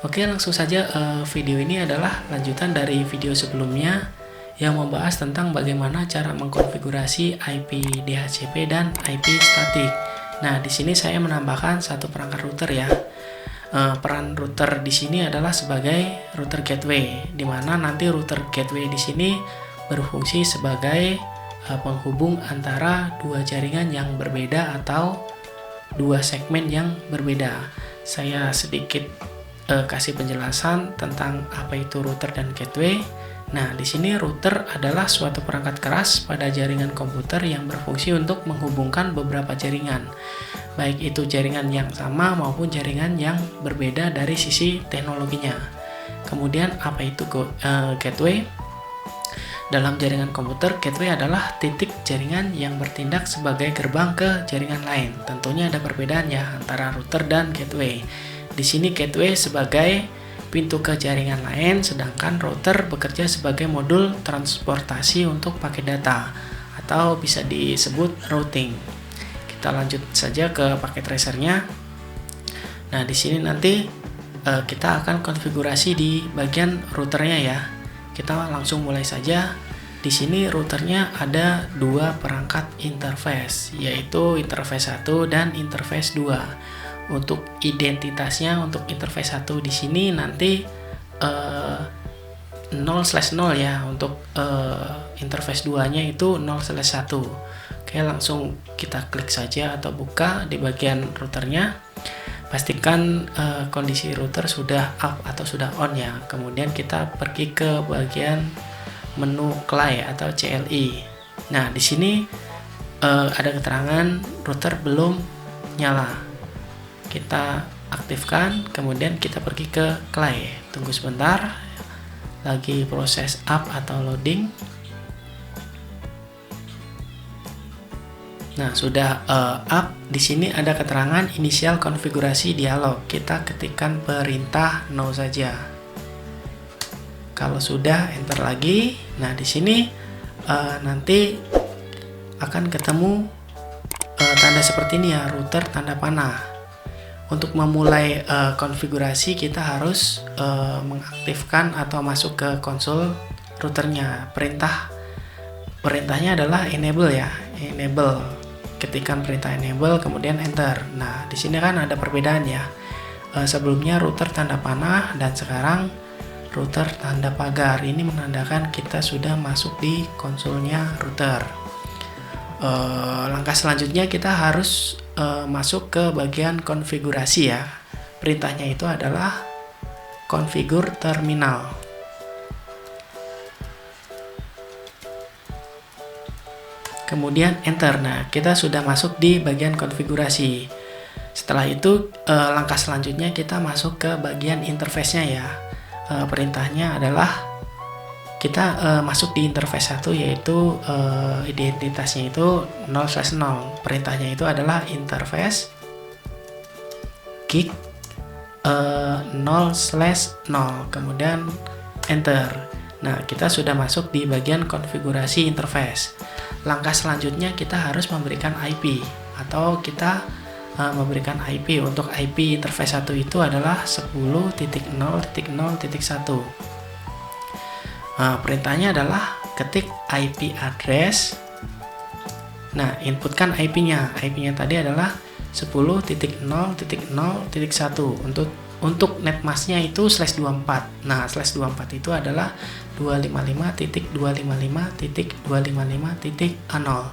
Oke, langsung saja video ini adalah lanjutan dari video sebelumnya yang membahas tentang bagaimana cara mengkonfigurasi IP DHCP dan IP statik. Nah, di sini saya menambahkan satu perangkat router ya. Peran router di sini adalah sebagai router gateway, di mana nanti router gateway di sini berfungsi sebagai penghubung antara dua jaringan yang berbeda atau dua segmen yang berbeda. Saya sedikit kasih penjelasan tentang apa itu router dan gateway. Nah, di sini router adalah suatu perangkat keras pada jaringan komputer yang berfungsi untuk menghubungkan beberapa jaringan, baik itu jaringan yang sama maupun jaringan yang berbeda dari sisi teknologinya. Kemudian apa itu gateway? Dalam jaringan komputer, gateway adalah titik jaringan yang bertindak sebagai gerbang ke jaringan lain. Tentunya ada perbedaan ya antara router dan gateway. Di sini gateway sebagai pintu ke jaringan lain, sedangkan router bekerja sebagai modul transportasi untuk paket data atau bisa disebut routing. Kita lanjut saja ke paket tracernya. Nah, di sini nanti kita akan konfigurasi di bagian routernya ya. Kita langsung mulai saja. Di sini routernya ada dua perangkat interface, yaitu interface 1 dan interface 2. Untuk identitasnya, untuk interface 1 di sini nanti 0/0 ya. Untuk interface 2-nya itu 0/1. Oke, langsung kita klik saja atau buka di bagian routernya. Pastikan kondisi router sudah up atau sudah on ya. Kemudian kita pergi ke bagian menu CLI atau CLI. Nah, di sini ada keterangan router belum nyala. Kita aktifkan, kemudian kita pergi ke CLI. Tunggu sebentar, lagi proses up atau loading. Nah, sudah up. Di sini ada keterangan inisial konfigurasi dialog. Kita ketikkan perintah no saja. Kalau sudah, enter lagi. Nah, di sini nanti akan ketemu tanda seperti ini ya, router tanda panah. Untuk memulai konfigurasi kita harus mengaktifkan atau masuk ke konsol routernya. Perintahnya adalah enable ya, enable. Ketikkan perintah enable kemudian enter. Nah, di sini kan ada perbedaan ya. Sebelumnya router tanda panah dan sekarang router tanda pagar. Ini menandakan kita sudah masuk di konsolnya router. Langkah selanjutnya kita harus masuk ke bagian konfigurasi ya. Perintahnya itu adalah configure terminal. Kemudian enter. Nah, kita sudah masuk di bagian konfigurasi. Setelah itu langkah selanjutnya kita masuk ke bagian interface-nya ya. Perintahnya adalah kita masuk di interface 1, yaitu identitasnya itu 0/0. Perintahnya itu adalah interface gig 0/0, kemudian enter. Nah, kita sudah masuk di bagian konfigurasi interface. Langkah selanjutnya kita harus memberikan IP atau kita memberikan IP. Untuk IP interface 1 itu adalah 10.0.0.1. Perintahnya adalah ketik IP address. Nah, inputkan IP-nya. IP-nya tadi adalah 10.0.0.1. Untuk netmasknya itu /24. Nah, /24 itu adalah 255.255.255.0.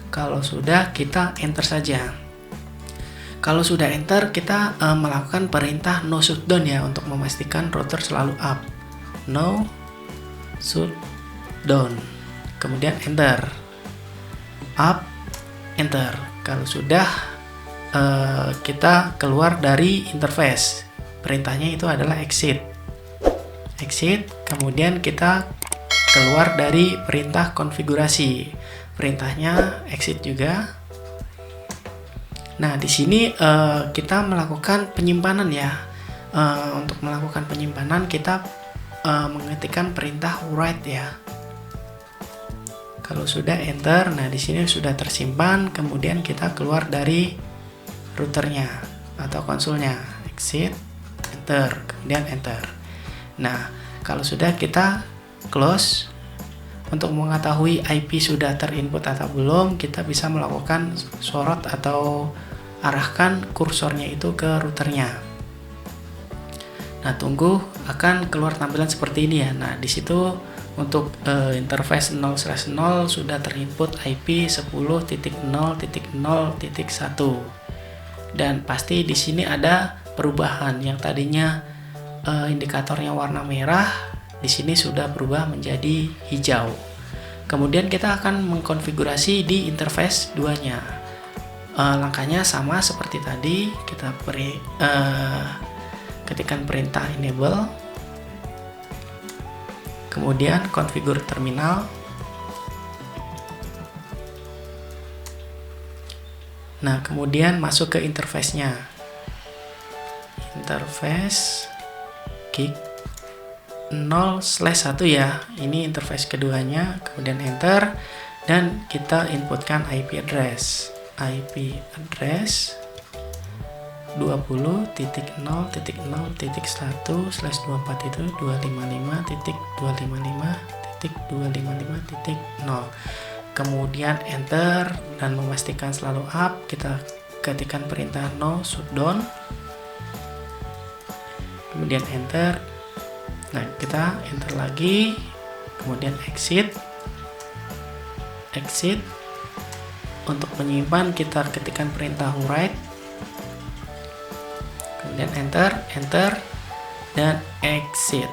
Kalau sudah, kita enter saja. Kalau sudah enter, kita melakukan perintah no shutdown ya, untuk memastikan router selalu up. No shutdown, kemudian enter, up, enter. Kalau sudah, kita keluar dari interface. Perintahnya itu adalah exit, kemudian kita keluar dari perintah konfigurasi. Perintahnya exit juga. Nah, di sini kita melakukan penyimpanan ya. Untuk melakukan penyimpanan kita mengetikkan perintah write ya. Kalau sudah enter, nah di sini sudah tersimpan. Kemudian kita keluar dari routernya atau konsolnya, exit, enter, kemudian enter. Nah, kalau sudah, kita close. Untuk mengetahui IP sudah terinput atau belum, kita bisa melakukan sorot atau arahkan kursornya itu ke routernya. Nah, tunggu, akan keluar tampilan seperti ini ya. Nah, di situ untuk interface 0/0 sudah terinput IP 10.0.0.1. Dan pasti di sini ada perubahan. Yang tadinya indikatornya warna merah, di sini sudah berubah menjadi hijau. Kemudian kita akan mengkonfigurasi di interface 2-nya. Langkahnya sama seperti tadi, kita ketikkan perintah enable, kemudian konfigur terminal. Nah, kemudian masuk ke interface-nya. Interface kick 0/1 ya, ini interface keduanya, kemudian enter, dan kita inputkan IP address 20.0.0.1/24 itu 255.255.255.0. kemudian enter dan memastikan selalu up, kita ketikkan perintah no shutdown, kemudian enter. Nah, kita enter lagi, kemudian exit. Untuk menyimpan, kita ketikkan perintah write, kemudian enter, dan exit.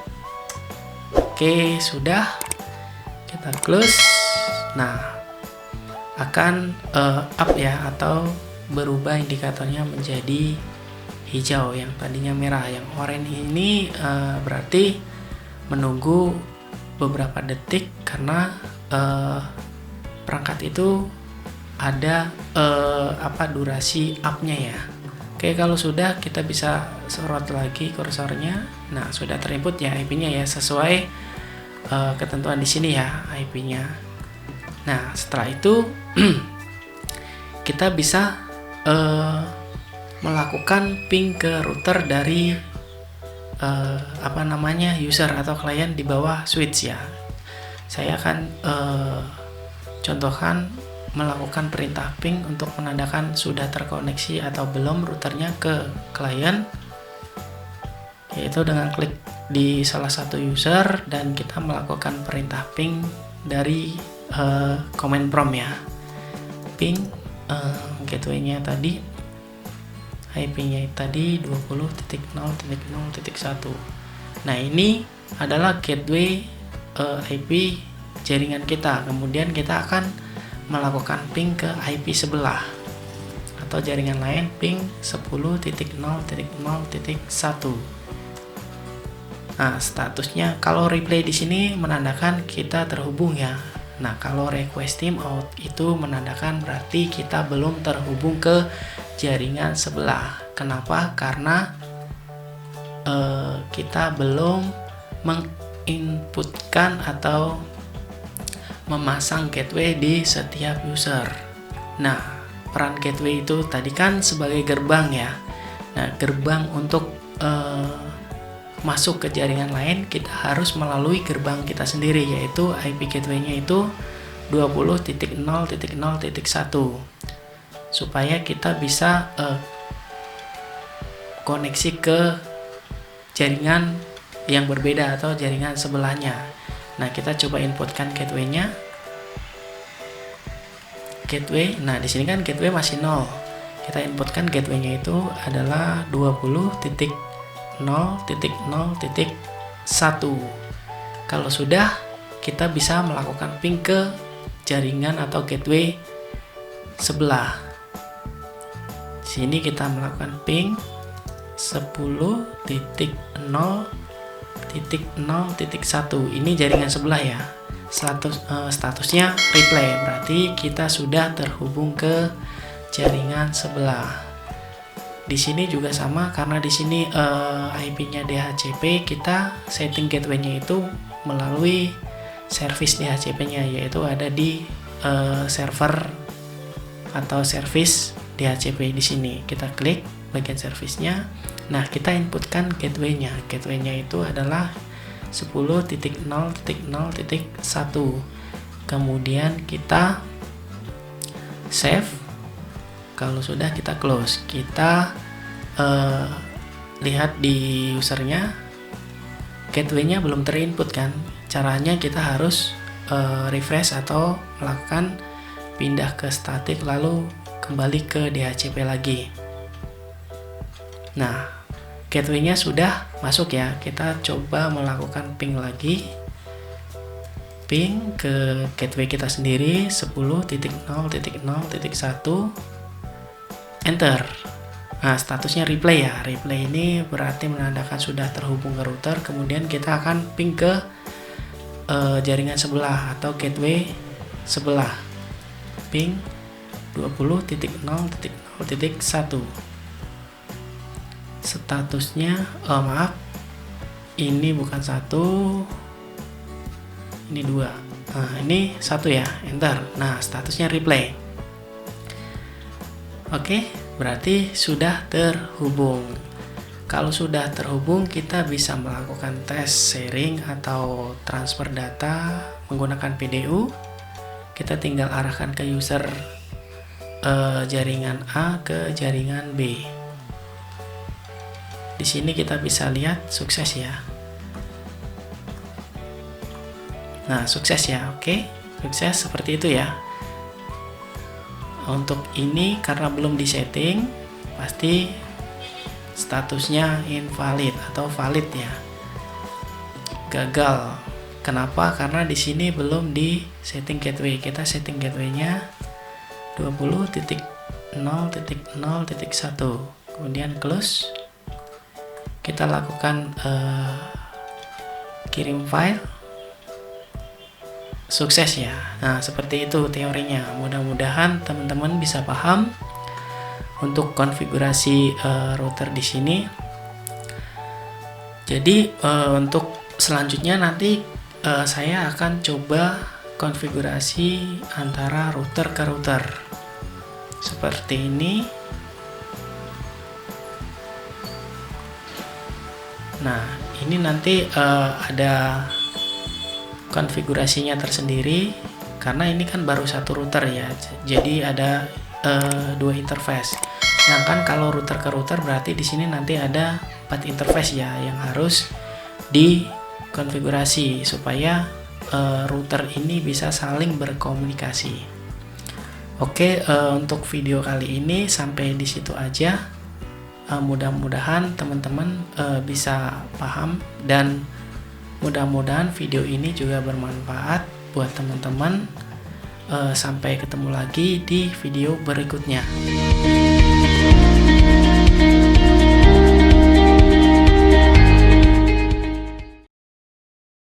Oke, sudah, kita close. Nah, akan up ya, atau berubah indikatornya menjadi hijau. Yang tadinya merah, yang oranye ini berarti menunggu beberapa detik karena perangkat itu ada durasi up-nya ya. Oke, kalau sudah, kita bisa sorot lagi kursornya. Nah, sudah terinput ya IP-nya ya, sesuai ketentuan di sini ya IP-nya. Nah, setelah itu kita bisa melakukan ping ke router dari user atau klien di bawah switch ya. Saya akan contohkan melakukan perintah ping untuk menandakan sudah terkoneksi atau belum routernya ke klien, yaitu dengan klik di salah satu user dan kita melakukan perintah ping dari command prompt ya. Ping gateway-nya tadi, IP-nya tadi 20.0.0.1. Nah, ini adalah gateway IP jaringan kita. Kemudian kita akan melakukan ping ke IP sebelah atau jaringan lain, ping 10.0.0.1. Nah, statusnya kalau replay di sini menandakan kita terhubung ya. Nah, kalau request timeout itu menandakan berarti kita belum terhubung ke jaringan sebelah. Kenapa? Karena kita belum menginputkan atau memasang gateway di setiap user. Nah, peran gateway itu tadi kan sebagai gerbang ya. Nah, gerbang untuk masuk ke jaringan lain, kita harus melalui gerbang kita sendiri, yaitu IP gateway-nya itu 20.0.0.1 supaya kita bisa koneksi ke jaringan yang berbeda atau jaringan sebelahnya. Nah, kita coba inputkan gateway-nya. Gateway, nah di sini kan gateway masih 0. Kita inputkan gateway-nya itu adalah 20.0.0.1. Kalau sudah, kita bisa melakukan ping ke jaringan atau gateway sebelah. Di sini kita melakukan ping 10.0.0.1. Ini jaringan sebelah ya. Statusnya replay, berarti kita sudah terhubung ke jaringan sebelah. Di sini juga sama, karena di sini IP-nya DHCP, kita setting gateway-nya itu melalui service DHCP-nya, yaitu ada di server atau service DHCP di sini. Kita klik bagian servisnya. Nah, kita inputkan gateway-nya. Gateway-nya itu adalah 10.0.0.1. Kemudian kita save. Kalau sudah, kita close. Kita lihat di usernya, gateway-nya belum terinput kan. Caranya kita harus refresh atau melakukan pindah ke static lalu kembali ke DHCP lagi. Nah, gateway-nya sudah masuk ya. Kita coba melakukan ping lagi. Ping ke gateway kita sendiri 10.0.0.1. Enter. Nah, statusnya replay ya. Replay ini berarti menandakan sudah terhubung ke router. Kemudian kita akan ping ke jaringan sebelah atau gateway sebelah. Ping 20.0.0.1. Statusnya maaf, ini bukan 1, ini 2. Nah, ini 1 ya. Enter. Nah, statusnya replay. Oke, berarti sudah terhubung. Kalau sudah terhubung, kita bisa melakukan tes sharing atau transfer data menggunakan PDU. Kita tinggal arahkan ke user jaringan A ke jaringan B. Di sini kita bisa lihat sukses ya. Nah, sukses ya. Oke, sukses seperti itu ya. Untuk ini karena belum disetting, pasti statusnya invalid atau valid ya. Gagal. Kenapa? Karena di sini belum di setting gateway. Kita setting gateway-nya 20.0.0.1. Kemudian close. Kita lakukan kirim file. Sukses ya. Nah, seperti itu teorinya. Mudah-mudahan teman-teman bisa paham untuk konfigurasi router di sini. Jadi untuk selanjutnya nanti saya akan coba konfigurasi antara router ke router seperti ini. Nah, ini nanti ada konfigurasinya tersendiri karena ini kan baru satu router ya. Jadi ada 2 interface. Sedangkan kalau router ke router berarti di sini nanti ada 4 interface ya yang harus dikonfigurasi supaya router ini bisa saling berkomunikasi. Oke, untuk video kali ini sampai di situ aja. Mudah-mudahan teman-teman bisa paham dan mudah-mudahan video ini juga bermanfaat buat teman-teman. Sampai ketemu lagi di video berikutnya.